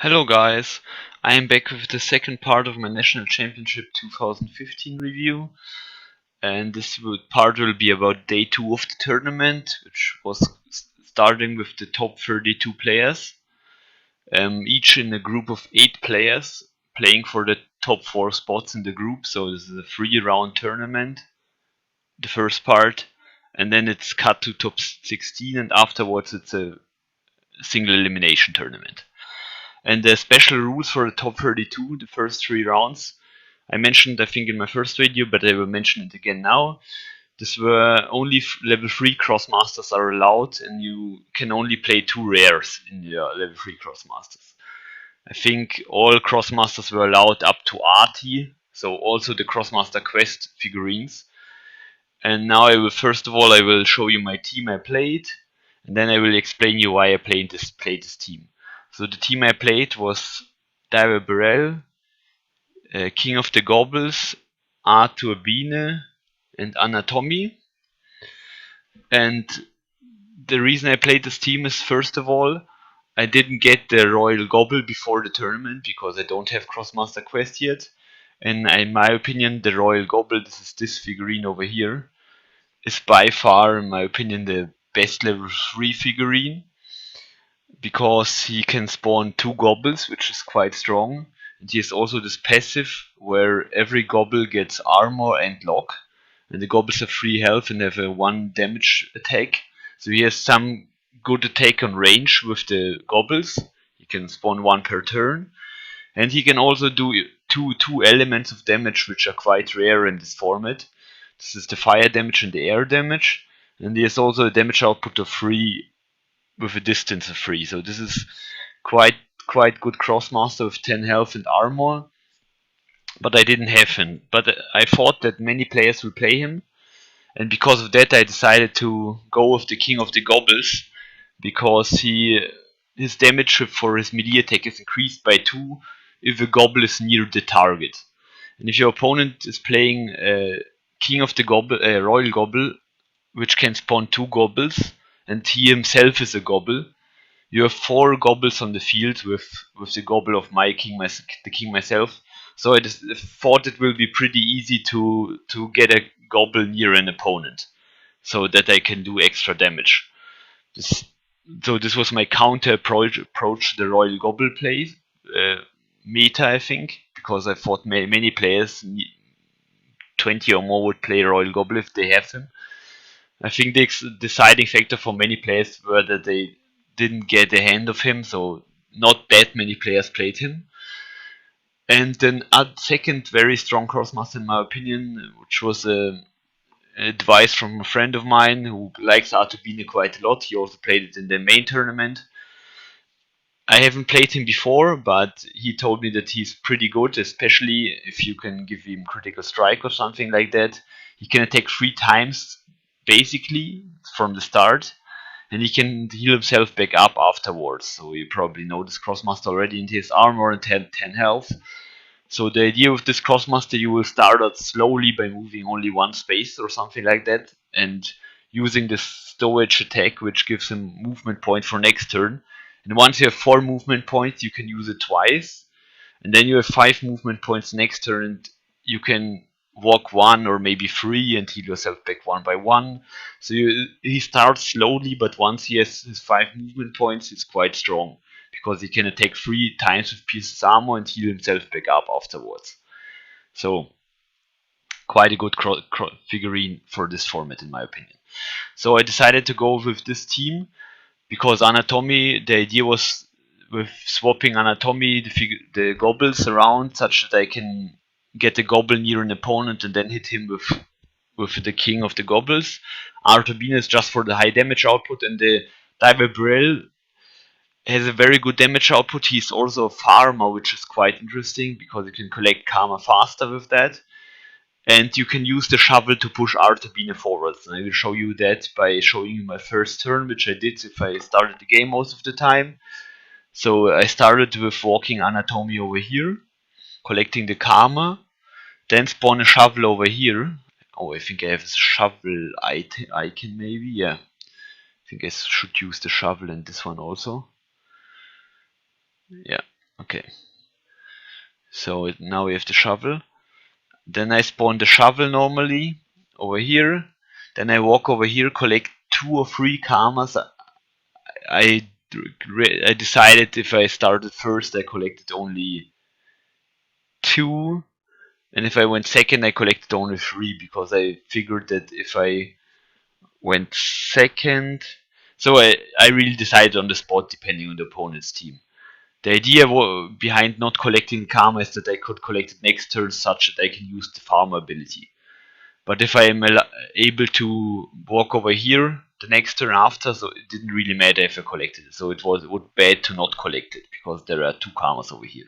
Hello guys, I am back with the second part of my National Championship 2015 review, and part will be about day 2 of the tournament, which was starting with the top 32 players, each in a group of 8 players playing for the top 4 spots in the group. So this is a 3-round tournament, the first part, and then it's cut to top 16, and afterwards it's a single elimination tournament. And the special rules for the top 32, the first 3 rounds, I mentioned I think in my first video, but I will mention it again now. This were only level 3 Crossmasters are allowed, and you can only play 2 rares in your level 3 Crossmasters. I think all Crossmasters were allowed up to RT, so also the Crossmaster Quest figurines. And now I will first of all I will show you my team I played, and then I will explain you why I played this team. So the team I played was Hereby I, King of the Goblins, Arthur Biene, and Anatomy. And the reason I played this team is, first of all, I didn't get the Royal Gobble before the tournament because I don't have Crossmaster Quest yet. And in my opinion, the Royal Gobble, this is this figurine over here, is by far, in my opinion, the best level 3 figurine, because he can spawn 2 gobbles, which is quite strong, and he has also this passive where every gobble gets armor and lock, and the gobbles have 3 health and have a 1 damage attack, so he has some good attack on range with the gobbles. He can spawn 1 per turn, and he can also do two elements of damage which are quite rare in this format. This is the fire damage and the air damage, and he has also a damage output of 3 with a distance of 3. So this is quite good Crossmaster with 10 health and armor. But I didn't have him. But I thought that many players will play him, and because of that I decided to go with the King of the Goblins, because his damage for his melee attack is increased by 2 if a gobble is near the target. And if your opponent is playing King of the Royal Gobble, which can spawn 2 gobbles, and he himself is a gobble, you have 4 gobbles on the field with the gobble of the king myself. So I just thought it will be pretty easy to get a gobble near an opponent, so that I can do extra damage. So this was my counter approach to the Royal Gobble play meta, I think, because I thought many players, 20 or more, would play Royal Gobble if they have him. I think the deciding factor for many players were that they didn't get a hand of him, so not that many players played him. And then a second very strong Crossmaster, in my opinion, which was advice from a friend of mine who likes Artubine quite a lot. He also played it in the main tournament. I haven't played him before, but he told me that he's pretty good, especially if you can give him critical strike or something like that. He can attack 3 times basically from the start, and he can heal himself back up afterwards. So you probably know this Crossmaster already, and he has armor and 10 health. So the idea with this Crossmaster, you will start out slowly by moving only 1 space or something like that, and using this stowage attack, which gives him movement point for next turn. And once you have 4 movement points, you can use it twice, and then you have 5 movement points next turn, and you can walk 1 or maybe 3 and heal yourself back 1 by 1. So he starts slowly, but once he has his 5 movement points, it's quite strong, because he can attack 3 times with pieces armor and heal himself back up afterwards. So quite a good figurine for this format, in my opinion. So I decided to go with this team, because Anatomy, the idea was with swapping Anatomy, the gobbles around, such that I can get a gobble near an opponent and then hit him with the King of the Goblins. Artubine is just for the high damage output, and the Diverbrell has a very good damage output. He's also a farmer, which is quite interesting, because you can collect karma faster with that. And you can use the shovel to push Artubine forwards. And I will show you that by showing you my first turn, which I did if I started the game most of the time. So I started with walking Anatomy over here, collecting the karma, then spawn a shovel over here. Oh, I think I have a shovel icon maybe, yeah. I think I should use the shovel in this one also. Yeah, Okay, so now we have the shovel. Then I spawn the shovel normally over here. Then I walk over here, collect 2 or 3 karmas. I I decided if I started first, I collected only 2, and if I went second, I collected only 3 because I figured that if I went second, so I really decided on the spot depending on the opponent's team. The idea behind not collecting karma is that I could collect it next turn such that I can use the farmer ability. But if I am able to walk over here the next turn after, so it didn't really matter if I collected it. So it would bad to not collect it because there are 2 karmas over here.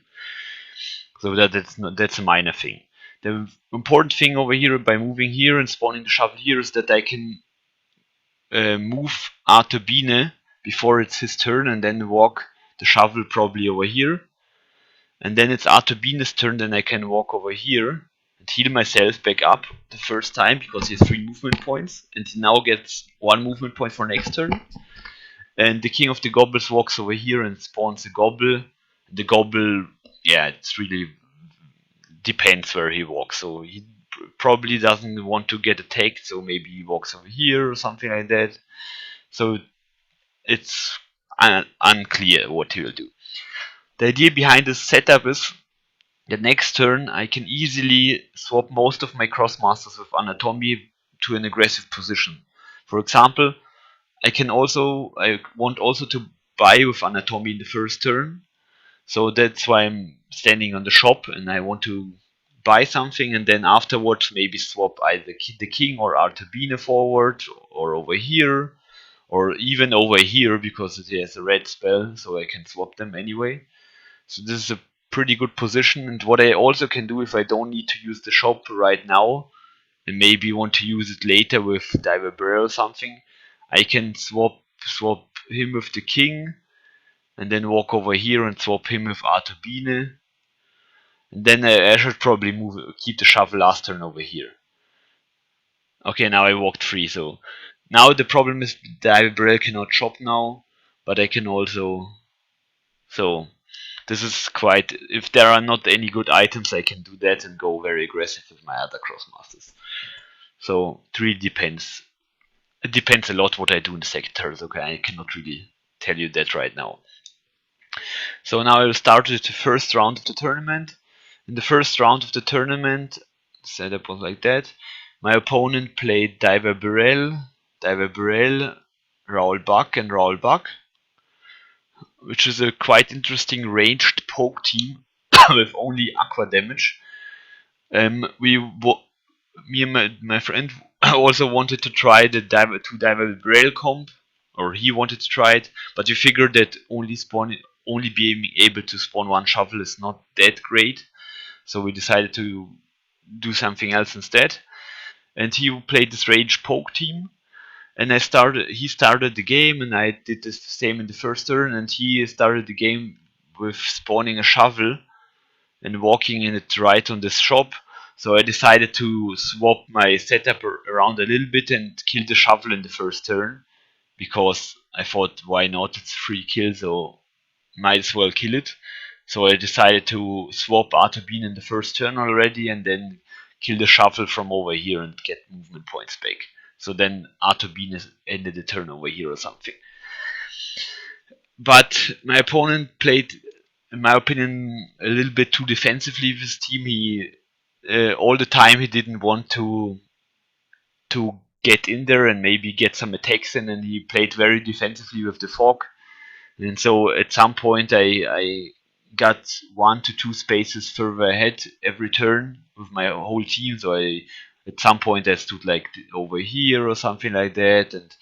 So that's a minor thing. The important thing over here by moving here and spawning the shovel here is that I can move Arturbine before it's his turn and then walk the shovel probably over here. And then it's Arturbine's turn, then I can walk over here and heal myself back up the first time because he has 3 movement points and he now gets 1 movement point for next turn. And the King of the Goblins walks over here and spawns a gobble. The gobble, yeah, it's really depends where he walks. So he probably doesn't want to get attacked, so maybe he walks over here or something like that. So it's unclear what he will do. The idea behind this setup is the next turn I can easily swap most of my Krosmasters with Anatomy to an aggressive position. For example, I want also to buy with Anatomy in the first turn. So that's why I'm standing on the shop and I want to buy something and then afterwards maybe swap either the king or Arturbine forward or over here or even over here because it has a red spell so I can swap them anyway. So this is a pretty good position, and what I also can do if I don't need to use the shop right now and maybe want to use it later with Diver Bear or something, I can swap him with the king and then walk over here and swap him with Arturbine. And then I should probably keep the shovel last turn over here. Okay, now I walked free, so now the problem is Diver Bear cannot chop now, but I can also so this is quite, if there are not any good items I can do that and go very aggressive with my other Krosmasters. So it really depends. It depends a lot what I do in the second turn, okay, I cannot really tell you that right now. So now I will start with the first round of the tournament. In the first round of the tournament, setup was like that. My opponent played Diver Burrell, Raoul Buck and Raoul Buck, which is a quite interesting ranged poke team with only aqua damage. Me and my friend also wanted to try the two-diver rail comp, or he wanted to try it, but we figured that only being able to spawn 1 shovel is not that great, so we decided to do something else instead. And he played this range poke team, and he started the game, and I did the same in the first turn, and he started the game with spawning a shovel and walking in it right on this shop. So I decided to swap my setup around a little bit and kill the shovel in the first turn, because I thought, why not? It's a free kill, so might as well kill it. So I decided to swap Arturbine in the first turn already and then kill the shovel from over here and get movement points back. So then Arturbine ended the turn over here or something. But my opponent played, in my opinion, a little bit too defensively with his team. He all the time he didn't want to get in there and maybe get some attacks in, and he played very defensively with the fog. And so at some point I got 1 to 2 spaces further ahead every turn with my whole team. So at some point I stood like over here or something like that, and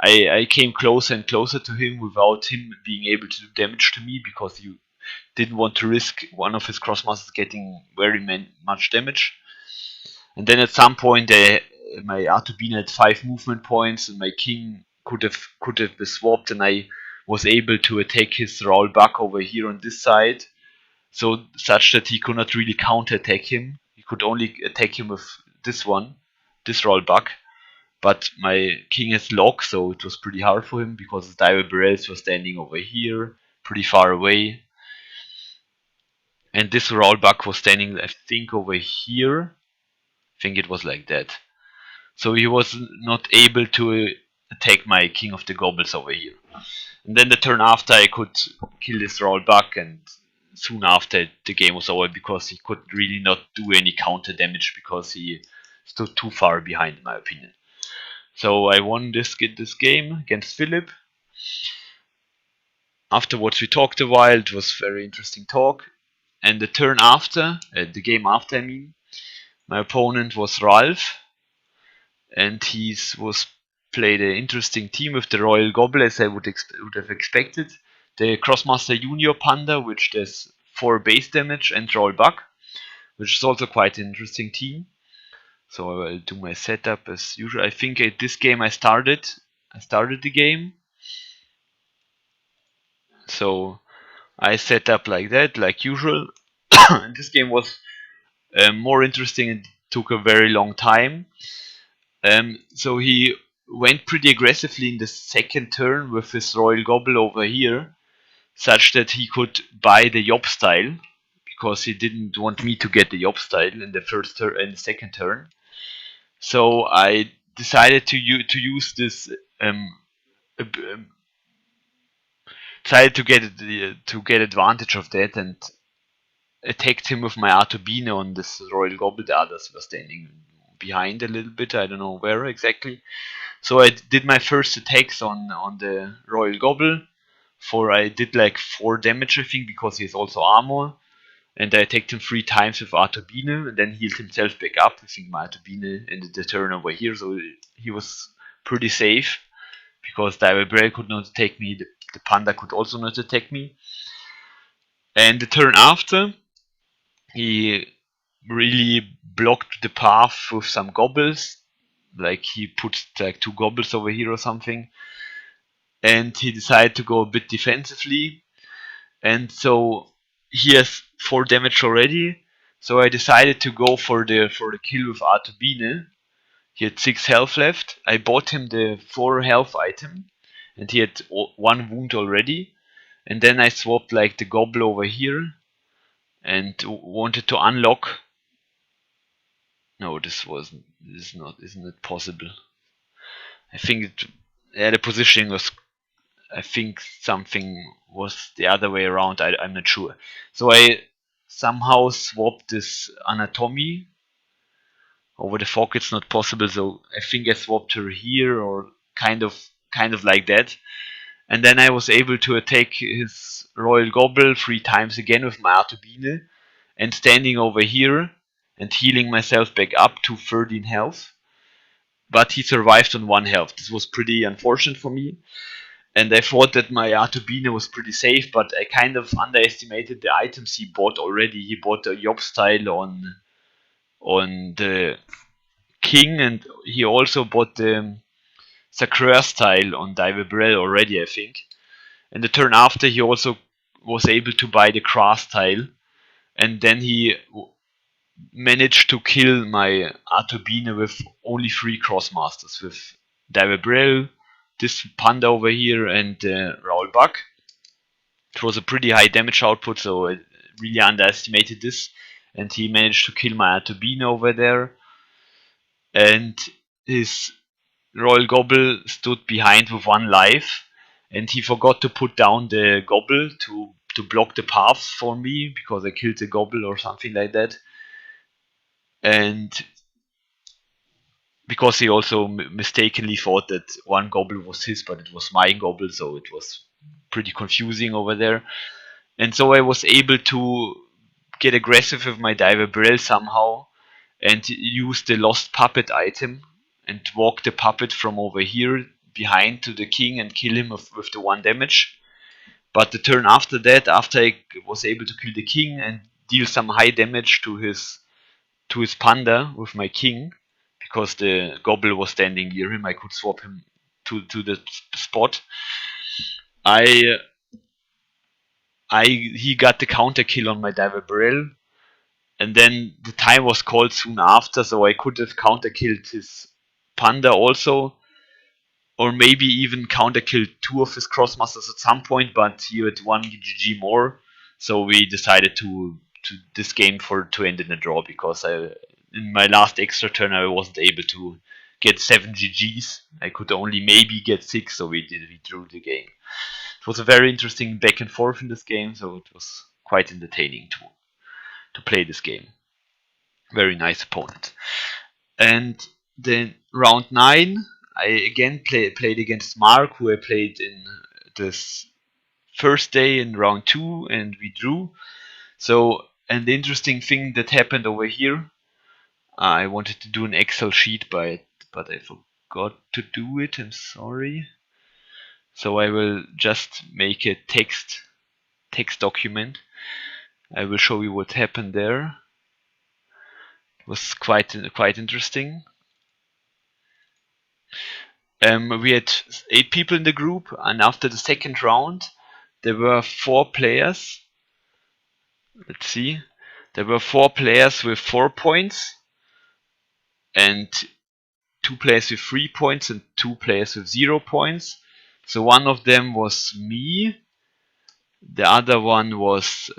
I came closer and closer to him without him being able to do damage to me because he didn't want to risk one of his Krosmasters getting very much damage. And then at some point my Arturbine had 5 movement points and my king could have been swapped, and I was able to attack his Raoul Buck over here on this side, so such that he could not really counter attack him. He could only attack him with this Raoul Buck. But my king has lock, so it was pretty hard for him because his Diver Barrels were standing over here, pretty far away. and this rollback was standing, I think, over here. I think it was like that. So he was not able to attack my King of the Goblins over here. And then the turn after, I could kill this rollback, and soon after the game was over because he could really not do any counter damage because he stood too far behind, in my opinion. So I won this game against Philip. Afterwards we talked a while. It was very interesting talk. And the turn after, the game after, I mean, my opponent was Ralph, and he was played an interesting team with the Royal Gobble, as I would have expected. The Krosmaster Junior Panda, which does 4 base damage and rollback, which is also quite an interesting team. So I will do my setup as usual. I think at this game I started the game. So I set up like that, like usual. And this game was more interesting and took a very long time. So he went pretty aggressively in the second turn with his Royal Gobble over here, such that he could buy the Yob style, because he didn't want me to get the Yob style in the first turn and the second turn. So I decided to use this decided to get advantage of that and attacked him with my Artubino on this Royal Gobble. The others were standing behind a little bit, I don't know where exactly. So I did my first attacks on the Royal Gobble. I did like 4 damage, I think, because he has also armor. And I attacked him 3 times with Artubino and then healed himself back up. I think my Artubino ended the turn over here, so he was pretty safe because Diver could not attack me. The Panda could also not attack me. And the turn after, he really blocked the path with some gobbles. Like he put like 2 gobbles over here or something. And he decided to go a bit defensively. And so he has 4 damage already. So I decided to go for the kill with Artubine. He had 6 health left. I bought him the 4 health item. And he had 1 wound already. And then I swapped like the gobble over here. And wanted to unlock. No, isn't it possible? I think the positioning was, I think something was the other way around, I'm not sure. So I somehow swapped this anatomy over the fog. It's not possible, so I think I swapped her here, or kind of like that. And then I was able to attack his Royal Gobble 3 times again with my Artubine, and standing over here and healing myself back up to 13 health. But he survived on 1 health. This was pretty unfortunate for me. And I thought that my Artubine was pretty safe, but I kind of underestimated the items he bought already. He bought a Yob style on the King, and he also bought the Sacreur style on Diver already, I think. And the turn after, he also was able to buy the Kras style, and then he managed to kill my Artubine with only 3 Krosmasters, with Diver, this Panda over here, and Raoul Buck. It was a pretty high damage output, so I really underestimated this. And he managed to kill my Artubine over there. And his Royal Gobble stood behind with 1 life. And he forgot to put down the Gobble to block the path for me, because I killed the Gobble or something like that. And because he also mistakenly thought that 1 Gobble was his, but it was my Gobble, so it was pretty confusing over there. And so I was able to get aggressive with my Diver somehow and use the Lost Puppet item and walk the puppet from over here behind to the king and kill him with the 1 damage. But the turn after that, after I was able to kill the king and deal some high damage to his panda with my king, because the Gobble was standing near him, I could swap him to the spot. He got the counter kill on my Diver Burrell, and then the time was called soon after, so I could have counter killed his panda also, or maybe even counter killed 2 of his Krosmasters at some point, but he had 1 GG more, so we decided to this game to end in a draw, because in my last extra turn I wasn't able to get 7 GGs. I could only maybe get 6, so we drew the game. It was a very interesting back and forth in this game, so it was quite entertaining to play this game. Very nice opponent. And then round 9, I again played against Mark, who I played in this first day in round 2, and we drew. So, and the interesting thing that happened over here, I wanted to do an Excel sheet but I forgot to do it. I'm sorry. So I will just make a text document. I will show you what happened there. It was quite interesting. We had 8 people in the group, and after the second round, there were 4 players. Let's see. There were 4 players with 4 points, and 2 players with 3 points, and 2 players with 0 points. So one of them was me. The other one was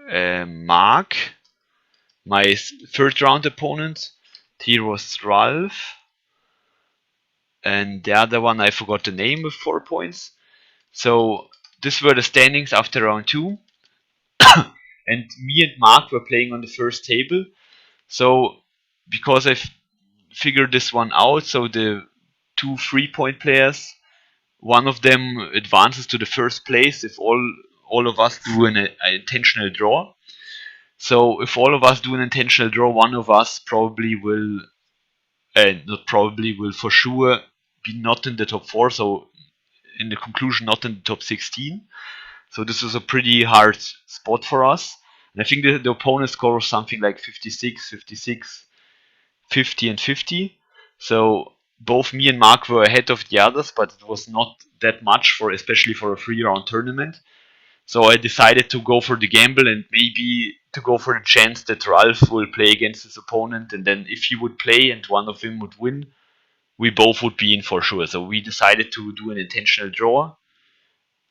Mark, my third round opponent. Here was Ralph. And the other one, I forgot the name, with 4 points. So these were the standings after round 2. And me and Mark were playing on the first table. So because I figured this one out, so the 2 3-point players, one of them advances to the first place if all of us do an intentional draw. So if all of us do an intentional draw, one of us probably will, will for sure be not in the top 4. So in the conclusion, not in the top 16. So this is a pretty hard spot for us. And I think the opponent score was something like 56, 56, 50 and 50. So both me and Mark were ahead of the others, but it was not that much, especially for a 3-round tournament. So I decided to go for the gamble and maybe to go for the chance that Ralph will play against his opponent, and then if he would play and one of them would win, we both would be in for sure. So we decided to do an intentional draw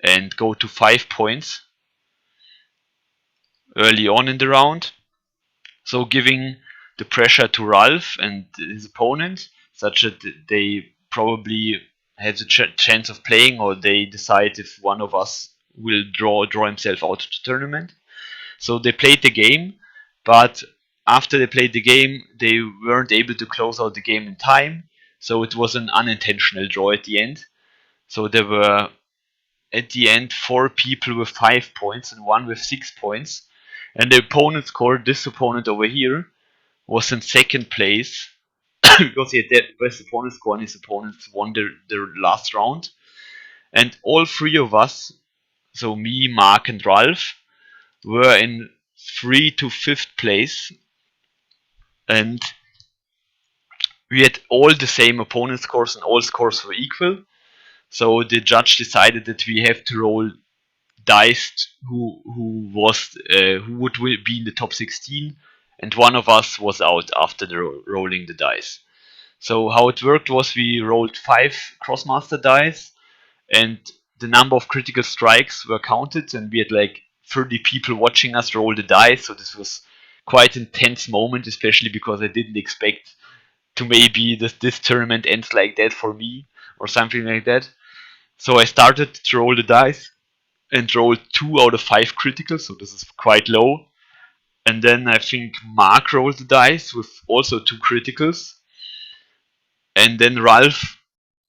and go to 5 points early on in the round. So giving the pressure to Ralph and his opponent, such that they probably have the chance of playing, or they decide if one of us will draw himself out of the tournament. So they played the game, but after they played the game, they weren't able to close out the game in time. So it was an unintentional draw at the end. So there were at the end 4 people with 5 points and 1 with 6 points. And the opponent scored, this opponent over here, was in second place because he had the best opponent score and his opponents won their last round. And all 3 of us, so me, Mark and Ralph, were in 3 to 5th place. And we had all the same opponent scores and all scores were equal. So the judge decided that we have to roll dice who would be in the top 16, and one of us was out after rolling the dice. So how it worked was we rolled 5 Krosmaster dice, and the number of critical strikes were counted, and we had like 30 people watching us roll the dice. So this was quite an intense moment, especially because I didn't expect to maybe this tournament ends like that for me or something like that. So I started to roll the dice and rolled 2 out of 5 criticals, so this is quite low. And then I think Mark rolled the dice with also 2 criticals. And then Ralph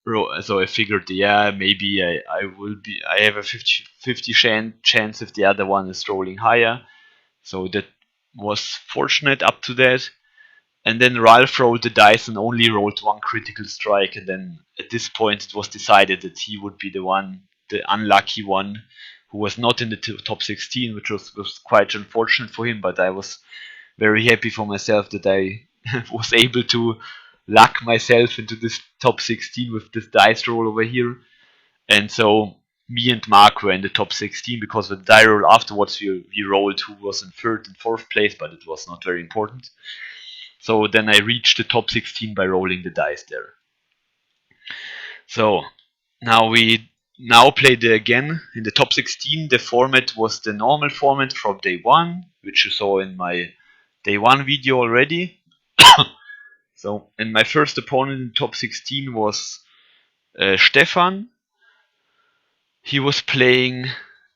rolled, so I figured, yeah, maybe I have a 50-50 chance if the other one is rolling higher. So that was fortunate up to that. And then Ralph rolled the dice and only rolled 1 critical strike. And then at this point it was decided that he would be the unlucky one, who was not in the top 16, which was quite unfortunate for him. But I was very happy for myself that I was able to luck myself into this top 16 with this dice roll over here. And so me and Mark were in the top 16 because the die roll afterwards we rolled who was in 3rd and 4th place, but it was not very important. So then I reached the top 16 by rolling the dice there. So now we now played again in the top 16. The format was the normal format from day one, which you saw in my day one video already. So, and my first opponent in top 16 was Stefan. He was playing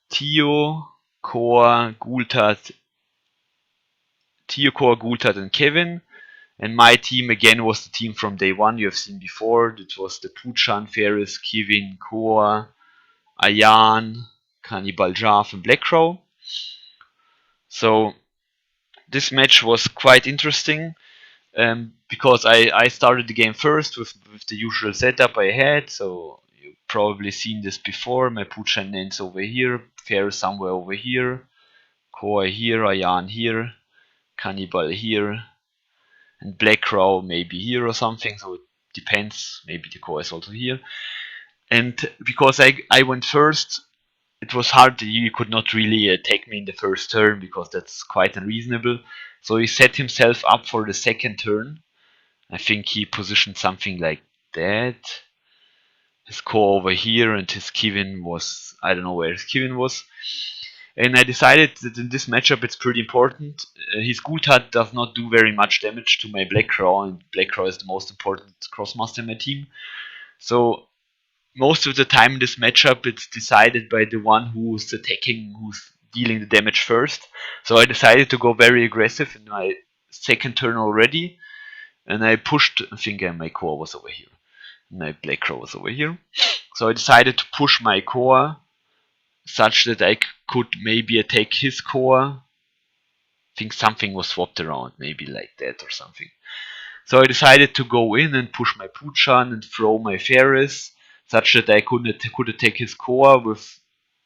Tio, Core, Gultat, and Kevin. And my team again was the team from day one you have seen before. It was the Puchan, Ferris, Kevin, Core, Ayan, Cannibal Jaff, and Black Crow. So this match was quite interesting because I started the game first with the usual setup I had. So you've probably seen this before. My Puchan ends over here, Ferris somewhere over here, Core here, Ayan here, Cannibal here, and Black Crow maybe here or something. So it depends. Maybe the Core is also here. And because I went first, it was hard. He could not really take me in the first turn because that's quite unreasonable. So he set himself up for the second turn. I think he positioned something like that. His Core over here and his Kevin was, I don't know where his Kevin was. And I decided that in this matchup it's pretty important. His Gultat does not do very much damage to my Black Crow, and Black Crow is the most important Crossmaster in my team. So most of the time in this matchup it's decided by the one who's attacking, who's dealing the damage first. So I decided to go very aggressive in my second turn already, and I pushed. I think my Core was over here, my Black Crow was over here. So I decided to push my Core such that I could maybe attack his Core. I think something was swapped around, maybe like that or something. So I decided to go in and push my Puchan and throw my Ferris, such that I could attack his Core with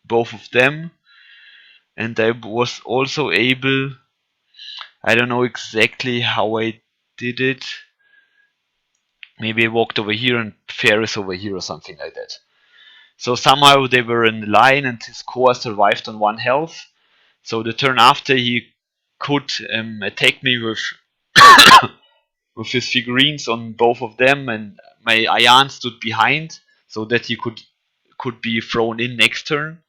both of them. And I was also able, I don't know exactly how I did it. Maybe I walked over here and Ferris over here or something like that. So somehow they were in line and his Core survived on 1 health. So the turn after he could attack me with with his figurines on both of them, and my Ayan stood behind so that he could be thrown in next turn.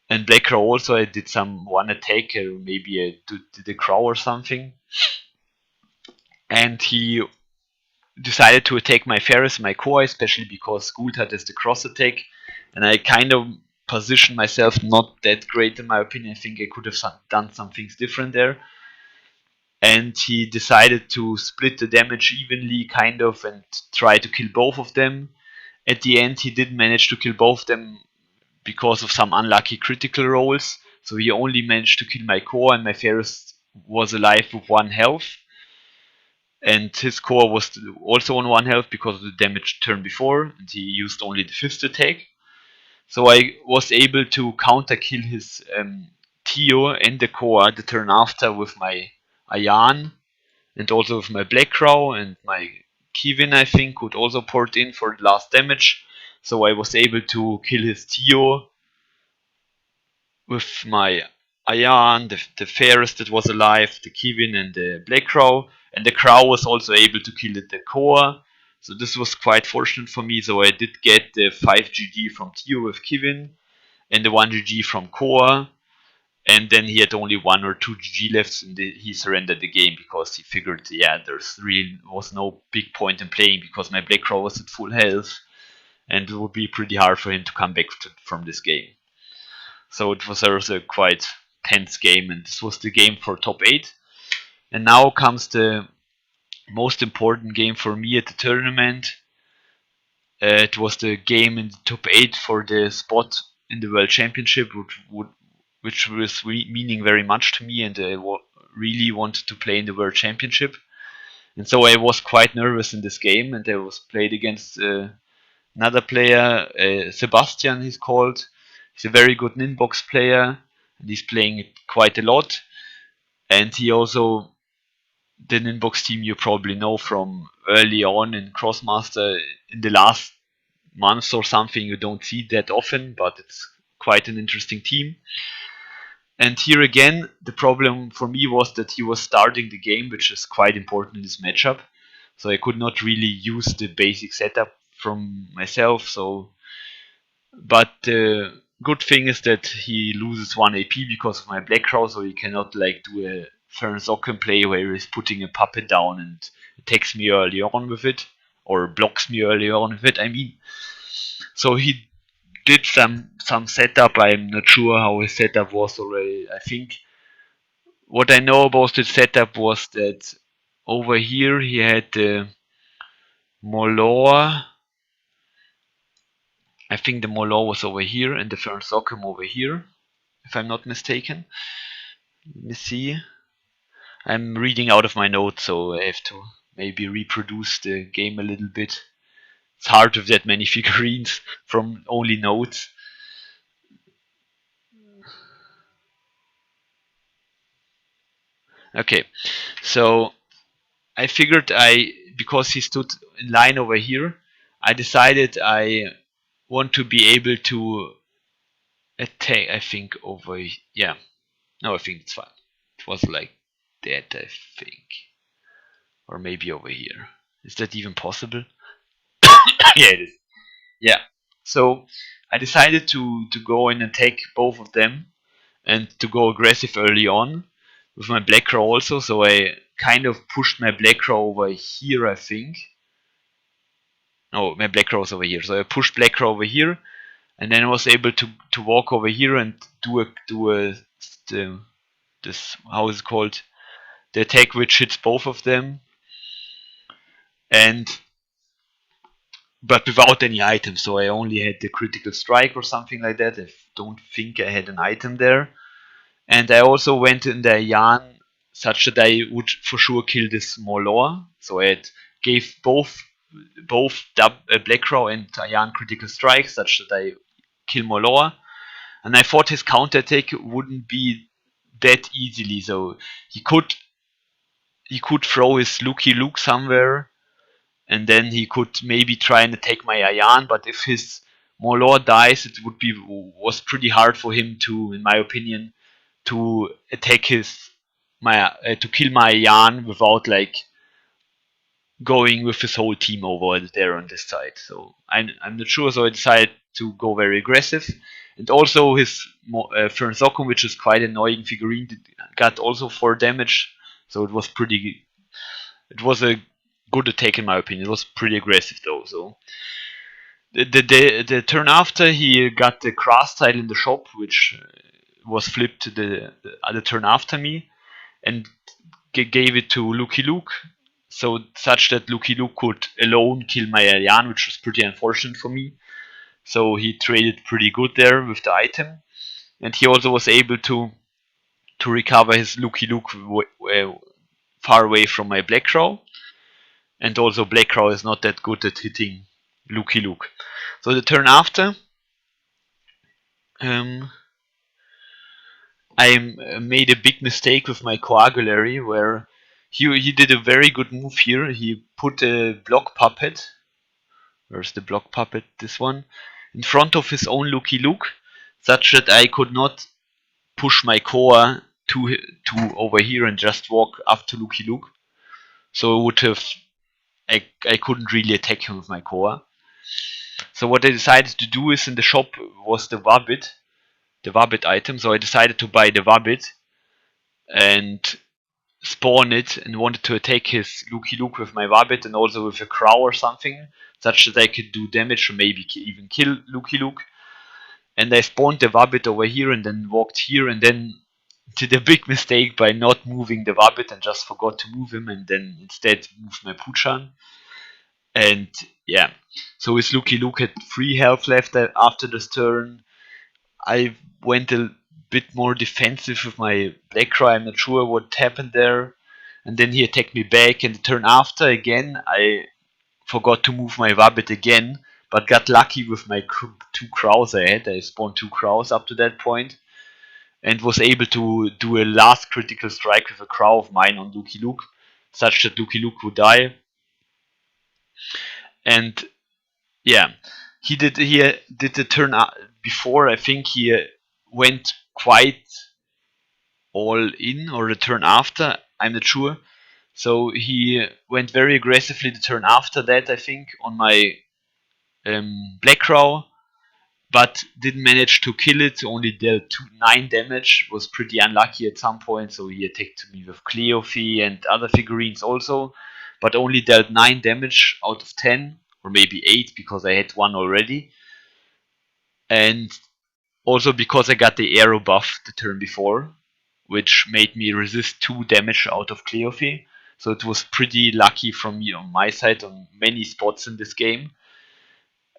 And Black Crow also, I did some one attack, maybe I did a Crow or something. And he decided to attack my Ferris, my Core, especially because Gultat is the cross attack. And I kind of positioned myself not that great in my opinion. I think I could have done some things different there. And he decided to split the damage evenly, kind of, and try to kill both of them. At the end, he didn't manage to kill both of them because of some unlucky critical rolls. So he only managed to kill my Core, and my Ferris was alive with 1 health. And his Core was also on 1 health because of the damage turn before, and he used only the 5th attack. So I was able to counter kill his Tio and the Core the turn after with my Ayan, and also with my Black Crow, and my Kevin I think could also port in for the last damage. So I was able to kill his Tio with my Ayan, the Ferris that was alive, the Kevin and the Black Crow, and the Crow was also able to kill the Core. So this was quite fortunate for me. So I did get the 5 GG from Tio with Kevin and the 1 GG from Core. And then he had only 1 or 2 GG left, and he surrendered the game because he figured, yeah, there's really was no big point in playing because my Black Crow was at full health, and it would be pretty hard for him to come back from this game. So it was also a quite tense game, and this was the game for top 8. And now comes the most important game for me at the tournament. It was the game in the top 8 for the spot in the World Championship, which was meaning very much to me, and I really wanted to play in the World Championship. And so I was quite nervous in this game, and I was played against another player, Sebastian he's called. He's a very good Ninbox player, and he's playing it quite a lot. And he also, the Ninbox team you probably know from early on in Krosmaster, in the last months or something, you don't see that often, but it's quite an interesting team. And here again, the problem for me was that he was starting the game, which is quite important in this matchup. So I could not really use the basic setup from myself. So But the good thing is that he loses 1 AP because of my Black Crow, so he cannot like do a Fernsocken play where he's putting a puppet down and attacks me early on with it, or blocks me early on with it, I mean. So he did some setup. I'm not sure how his setup was already. I think what I know about the setup was that over here he had the Molor. I think the Molor was over here and the Fernsocken over here, if I'm not mistaken. Let me see. I'm reading out of my notes, so I have to maybe reproduce the game a little bit. It's hard with that many figurines from only notes. Okay, so I figured because he stood in line over here, I decided I want to be able to attack. I think over, yeah, no, I think it's fine. It was like that, I think, or maybe over here. Is that even possible? Yeah, it is. Yeah. So I decided to go and attack both of them and to go aggressive early on with my Black Crow also. So I kind of pushed my Black Crow over here, I think. No, my Black Crow is over here. So I pushed Black Crow over here, and then I was able to walk over here and the, this, how is it called, the attack which hits both of them, and but without any items. So I only had the critical strike or something like that. I don't think I had an item there. And I also went in the yarn such that I would for sure kill this Molor. So I gave both Black Crow and Yarn critical strike such that I kill Molor. And I thought his counter attack wouldn't be that easily. So he could throw his Lucky Luke somewhere, and then he could maybe try and attack my Ayan. But if his Molor dies, it was pretty hard for him to, in my opinion, to attack to kill my Ayan without like going with his whole team over there on this side. So I'm not sure. So I decided to go very aggressive, and also his Fernsocken, which is quite annoying figurine, got also 4 damage. So it was pretty. It was a good attack in my opinion. It was pretty aggressive though. So the turn after, he got the Cross tile in the shop, which was flipped to the other turn after me, and gave it to Lucky Luke, so such that Lucky Luke could alone kill my Alyan, which was pretty unfortunate for me. So he traded pretty good there with the item, and he also was able to recover his Lucky Luke far away from my Black Crow, and also Black Crow is not that good at hitting Lucky Luke. So the turn after, I made a big mistake with my Coagulary, where he did a very good move here. He put a block puppet. Where's the block puppet? This one. In front of his own Lucky Luke, such that I could not push my core to over here and just walk up to Lucky Luke. So it would have, I couldn't really attack him with my core. So what I decided to do is, in the shop was the Wabbit item. So I decided to buy the Wabbit and spawn it, and wanted to attack his Lucky Luke with my Wabbit and also with a Crow or something, such that I could do damage or maybe even kill Lucky Luke. And I spawned the Wabbit over here and then walked here, and then did a big mistake by not moving the Wabbit and just forgot to move him, and then instead moved my Puchan. And yeah, so his Lucky Luke had 3 health left after this turn. I went a bit more defensive with my Black Crow. I'm not sure what happened there. And then he attacked me back, and the turn after again I forgot to move my Wabbit again, but got lucky with my 2 Crows I had. I spawned 2 Crows up to that point, and was able to do a last critical strike with a Crow of mine on Lucky Luke, such that Lucky Luke would die. And yeah, he did the turn before. I think he went quite all in, or the turn after, I'm not sure. So he went very aggressively the turn after that, I think, on my Black Crow, but didn't manage to kill it. Only dealt 9 damage. Was pretty unlucky at some point, so he attacked me with Cleophy and other figurines also, but only dealt 9 damage out of 10, or maybe 8 because I had one already. And also because I got the arrow buff the turn before, which made me resist 2 damage out of Cleophy. So it was pretty lucky from me on my side on many spots in this game.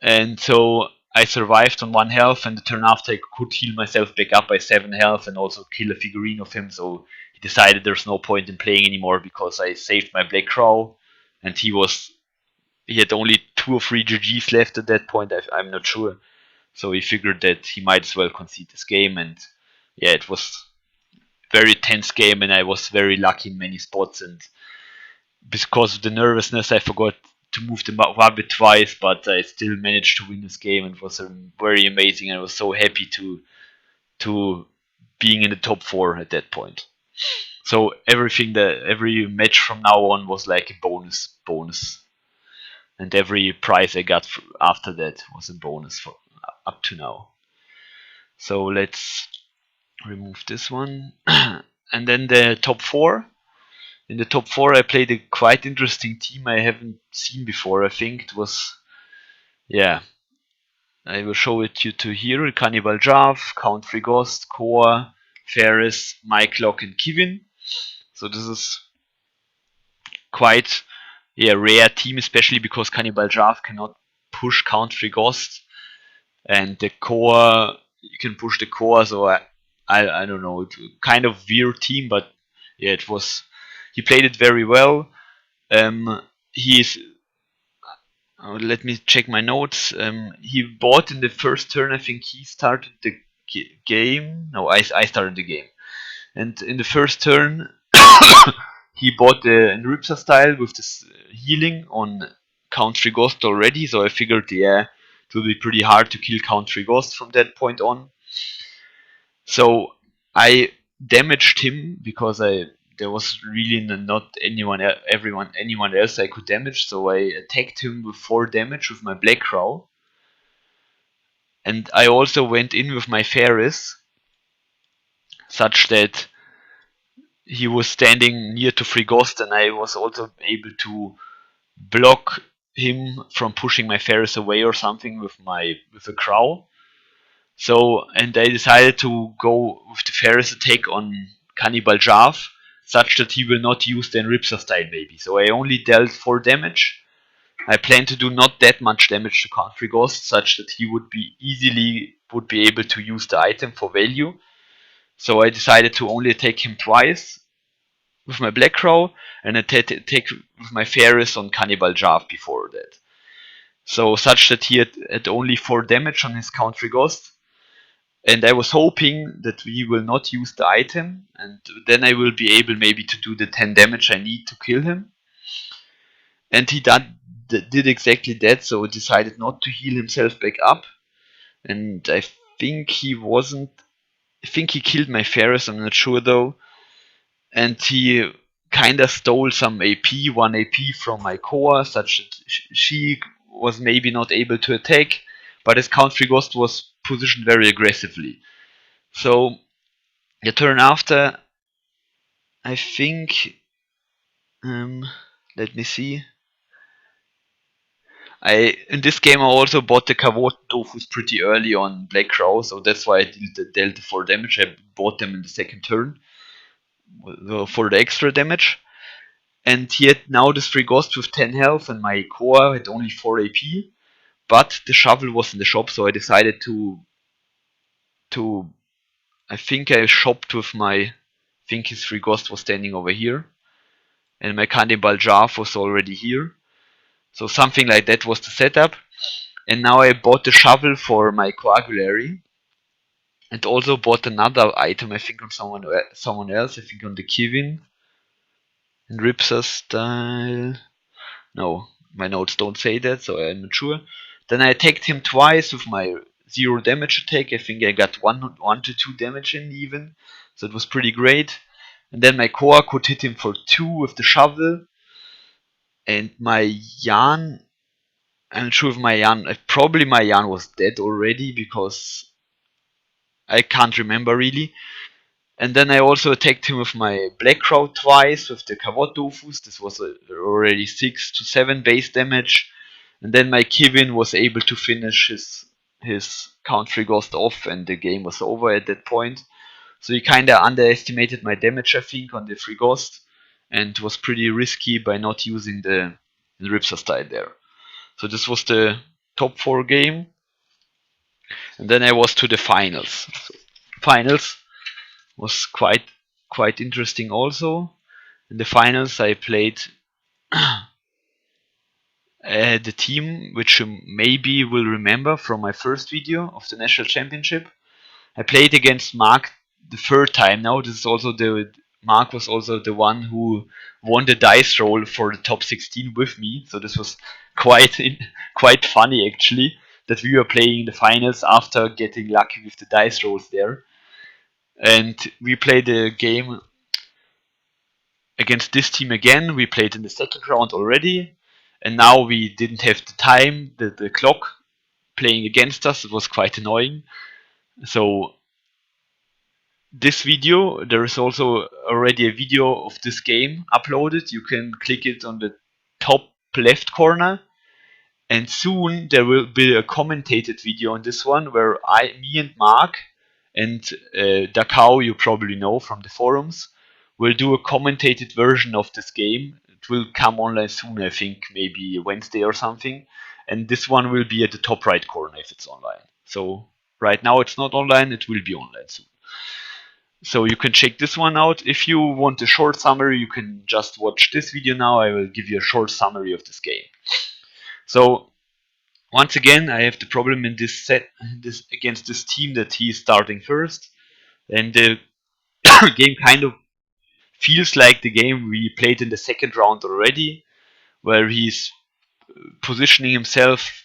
And so I survived on 1 health, and the turn after I could heal myself back up by 7 health and also kill a figurine of him. So he decided there's no point in playing anymore because I saved my Black Crow, and he had only 2 or 3 GGs left at that point. I'm not sure. So he figured that he might as well concede this game, and yeah, it was very tense game, and I was very lucky in many spots. And because of the nervousness, I forgot to move the Wabbit twice, but I still managed to win this game. And it was very amazing. I was so happy to being in the top 4 at that point. So every match from now on was like a bonus, and every prize I got after that was a bonus for up to now. So let's remove this one. And then the top 4. In the top 4 I played a quite interesting team I haven't seen before. I think it was, yeah, I will show it to here. Cannibal Jav, Count Frigost, Core, Ferris, Myclock and Kivin. So this is quite rare team, especially because Cannibal Jav cannot push Count Frigost, and the Core, you can push the Core, so I don't know, it's kind of weird team, but yeah, he played it very well. He's let me check my notes. He bought in the first turn. I think he started the game. No, I started the game. And in the first turn, he bought the Enripsa style with this healing on Count Frigost already. So I figured, yeah, it will be pretty hard to kill Count Frigost from that point on. So I damaged him because there was really not anyone else I could damage. So I attacked him with 4 damage with my Black Crow, and I also went in with my Ferris, such that he was standing near to Frigost, and I was also able to block him from pushing my Ferris away or something with a Crow. So, and I decided to go with the Ferris attack on Cannibal Jav, such that he will not use the Enripsa style maybe. So I only dealt 4 damage. I plan to do not that much damage to Count Frigost, such that he would be able to use the item for value. So I decided to only attack him twice with my Black Crow, and attack with my Ferris on Cannibal Jav before that. So such that he had only 4 damage on his Count Frigost. And I was hoping that we will not use the item, and then I will be able maybe to do the 10 damage I need to kill him. And he did exactly that, so he decided not to heal himself back up. And I think he killed my Ferris, I'm not sure though. And he kinda stole some AP, 1 AP from my Core, such that she was maybe not able to attack, but his Count Frigost was positioned very aggressively. So the turn after, I think, let me see. In this game I also bought the Kavot Dofus pretty early on Black Crow, so that's why I dealt the 4 damage. I bought them in the second turn for the extra damage. And he had now this Frigost with 10 health, and my Core had only 4 AP. But the shovel was in the shop, so I decided to I think I shopped with I think his Frigost was standing over here, and my Cannibal Jav was already here. So something like that was the setup. And now I bought the shovel for my Coagulary, and also bought another item, I think on someone else, I think on the Kivin and Ripsa style. No, my notes don't say that, so I'm not sure. Then I attacked him twice with my 0 damage attack. I think I got 1 to 2 damage in even, so it was pretty great. And then my Core could hit him for 2 with the shovel. And my Jan, I'm not sure if my Jan, probably my Jan was dead already because I can't remember really. And then I also attacked him with my Black Crow twice with the Kavot Dofus. This was already 6 to 7 base damage. And then my Kivin was able to finish his Count Frigost off, and the game was over at that point. So he kinda underestimated my damage, I think, on the Frigost, and was pretty risky by not using the Ripsa style there. So this was the top 4 game. And then I was to the finals. So finals was quite interesting also. In the finals I played the team which you maybe will remember from my first video of the national championship. I played against Mark the third time now. This is also Mark was also the one who won the dice roll for the top 16 with me. So this was quite funny actually, that we were playing the finals after getting lucky with the dice rolls there. And we played a game against this team again. We played in the second round already, and now we didn't have the time, the clock playing against us. It was quite annoying. So this video, there is also already a video of this game uploaded. You can click it on the top left corner, and soon there will be a commentated video on this one where me and Mark and Dakao, you probably know from the forums, will do a commentated version of this game. It will come online soon, I think, maybe Wednesday or something. And this one will be at the top right corner if it's online. So right now it's not online, it will be online soon. So you can check this one out. If you want a short summary, you can just watch this video now. I will give you a short summary of this game. So once again, I have the problem in this set against this team that he is starting first, and the game kind of feels like the game we played in the second round already, where he's positioning himself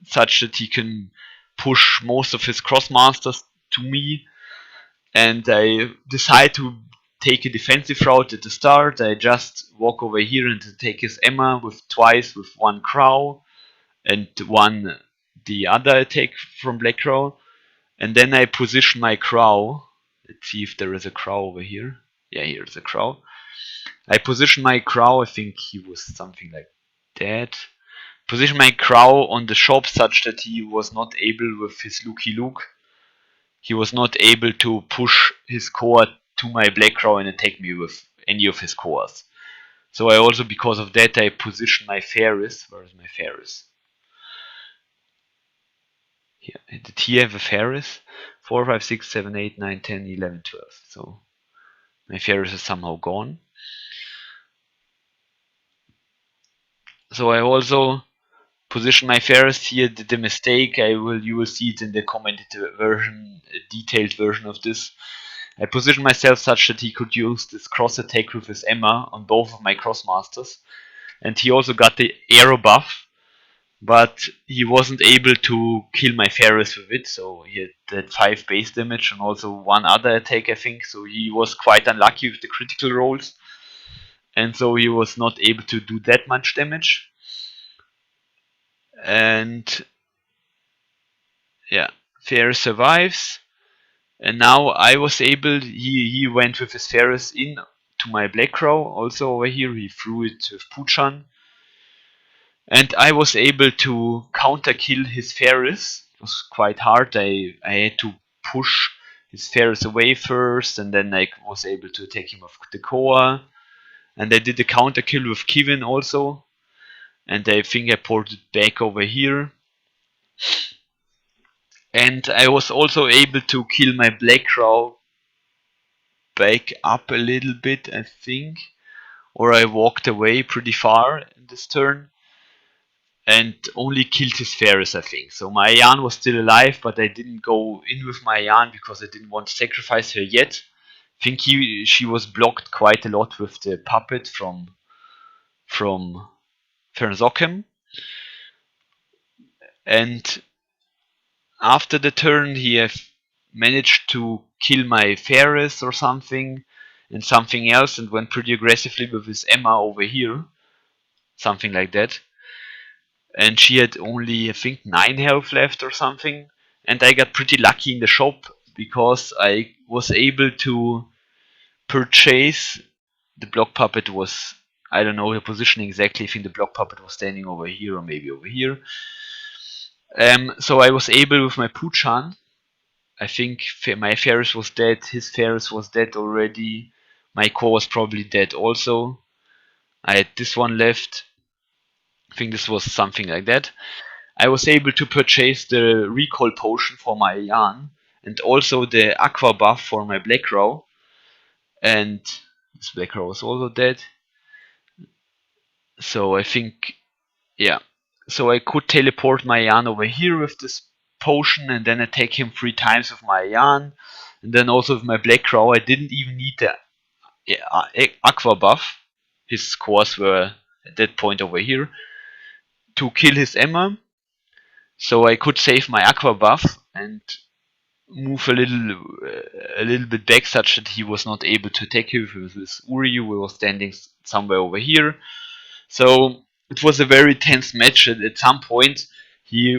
such that he can push most of his Krosmasters to me, and I decide to take a defensive route at the start. I just walk over here and take his Emma with one Crow and one the other attack from Black Crow, and then I position my Crow. Let's see if there is a Crow over here. Yeah, here's a Crow. I position my Crow, I think he was something like that. Position my Crow on the shop such that he was not able with his Lukey Luke. He was not able to push his core to my Black Crow and attack me with any of his cores. So I also, because of that, I position my Ferris. Where is my Ferris? Here. Did he have a Ferris? 4, 5, 6, 7, 8, 9, 10, 11, 12. So my Ferris is somehow gone. So I also position my Ferris here. Did the mistake. You will see it in the commented version, a detailed version of this. I positioned myself such that he could use this cross attack with his Emma on both of my Krosmasters, and he also got the arrow buff, but he wasn't able to kill my Ferris with it, so he had that 5 base damage and also one other attack, I think. So he was quite unlucky with the critical rolls, and so he was not able to do that much damage. And yeah, Ferris survives. And now I was able, he went with his Ferris in to my Black Crow, also over here. He threw it with Puchan. And I was able to counter kill his Ferris. It was quite hard. I had to push his Ferris away first, and then I was able to attack him with the Koa. And I did a counter kill with Kivin also. And I think I ported back over here. And I was also able to kill my Black Crow back up a little bit, I think. Or I walked away pretty far in this turn. And only killed his Ferris, I think. So my Jan was still alive, but I didn't go in with my Jan because I didn't want to sacrifice her yet. I think she was blocked quite a lot with the puppet from Fernzokem. And after the turn, he have managed to kill my Ferris or something, and something else, and went pretty aggressively with his Emma over here. Something like that. and she had only, I think, 9 health left or something. And I got pretty lucky in the shop because I was able to purchase the block puppet. Was, I don't know the positioning exactly. I think the block puppet was standing over here or maybe over here. So I was able with my Puchan. I think my Ferris was dead. His Ferris was dead already. My core was probably dead also. I had this one left. I think this was something like that. I was able to purchase the recall potion for my Yan and also the aqua buff for my Black Crow. And this Black Crow was also dead. So I think, yeah. So I could teleport my Yan over here with this potion and then attack him 3 times with my Yan. And then also with my Black Crow, I didn't even need the aqua buff. His scores were at that point over here to kill his Emma. So I could save my aqua buff and move a little bit back such that he was not able to attack him with his Uri, who was standing somewhere over here. So it was a very tense match. At some point, he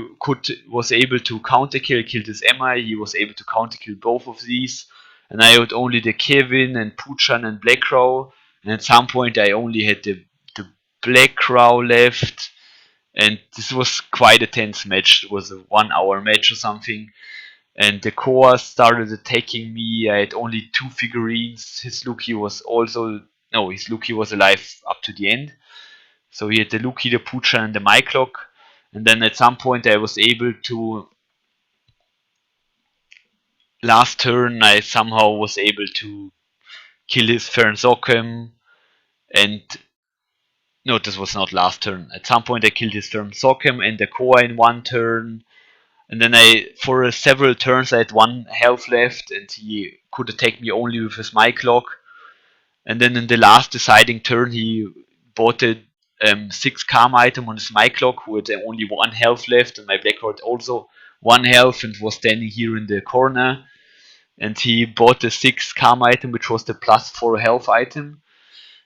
was able to counter kill, killed his Emma. He was able to counter kill both of these, and I had only the Kevin and Puchan and Black Crow. And at some point, I only had the Black Crow left, and this was quite a tense match. It was a 1 hour match or something. And the core started attacking me. I had only 2 figurines. His Luki was also his Luki was alive up to the end. So he had the Luki, the Pucha, and the Myclock. And then at some point I was able to, last turn I somehow was able to kill his Fernsokem. And no, this was not last turn. At some point I killed his Fernsokem and the core in 1 turn. And then for several turns I had 1 health left and he could attack me only with his Myclock. And then in the last deciding turn he bought a 6 Karma item on his Myclock who had only 1 health left, and my Blackheart also 1 health and was standing here in the corner. And he bought the 6 Karma item, which was the plus 4 health item,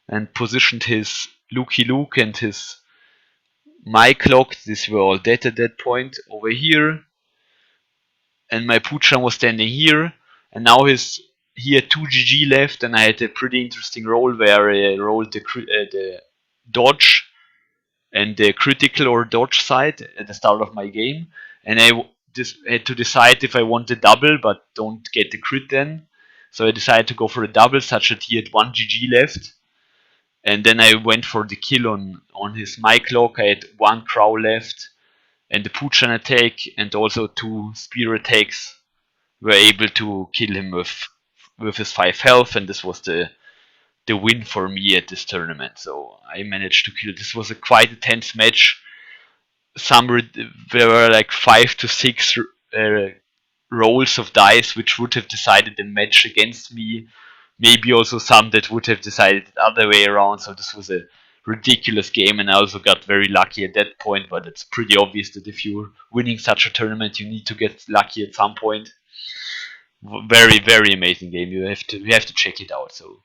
and positioned his Lucky Luke and his Myclock, these were all dead at that point, over here. And my Puchan was standing here, and now he had 2 GG left, and I had a pretty interesting roll where I rolled the dodge and the critical or dodge side at the start of my game, and I had to decide if I want the double but don't get the crit then. So I decided to go for a double such that he had 1 GG left, and then I went for the kill on his Myclock. I had 1 Crow left, and the Puchan attack and also 2 spear attacks were able to kill him with his 5 health, and this was the win for me at this tournament. So I managed to kill. This was a quite a tense match. There were like 5 to 6 rolls of dice which would have decided the match against me. Maybe also some that would have decided the other way around. So this was a ridiculous game, and I also got very lucky at that point. But it's pretty obvious that if you're winning such a tournament, you need to get lucky at some point. Very, very amazing game. You have to check it out. So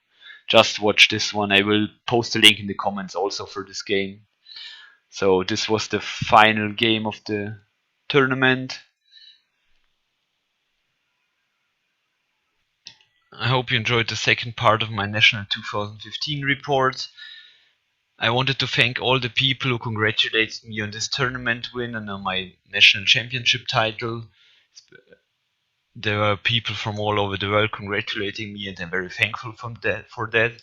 just watch this one. I will post a link in the comments also for this game. So this was the final game of the tournament. I hope you enjoyed the second part of my National 2015 report. I wanted to thank all the people who congratulated me on this tournament win and on my National Championship title. There were people from all over the world congratulating me, and I'm very thankful for that.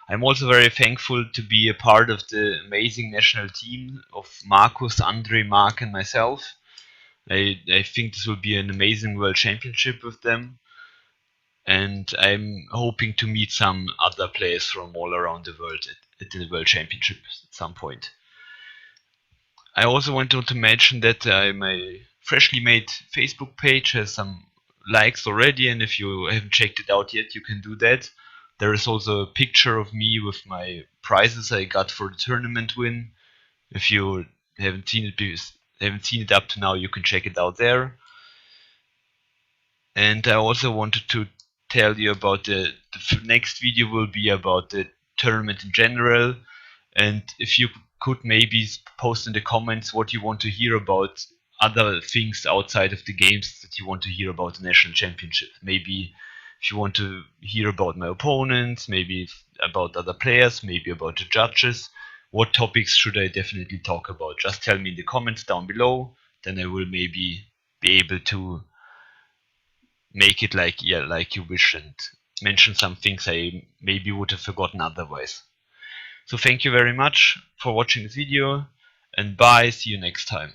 I'm also very thankful to be a part of the amazing national team of Markus, Andre, Mark, and myself. I think this will be an amazing World Championship with them, and I'm hoping to meet some other players from all around the world at the World Championship at some point. I also wanted to mention that my freshly made Facebook page has some likes already, and if you haven't checked it out yet, you can do that. There is also a picture of me with my prizes I got for the tournament win. If you haven't seen it up to now, you can check it out there. And I also wanted to tell you about the next video will be about the tournament in general. And if you could maybe post in the comments what you want to hear about, other things outside of the games that you want to hear about the national championship. Maybe if you want to hear about my opponents, maybe about other players, maybe about the judges, what topics should I definitely talk about? Just tell me in the comments down below, then I will maybe be able to make it like you wish and mention some things I maybe would have forgotten otherwise. So thank you very much for watching this video, and bye, see you next time.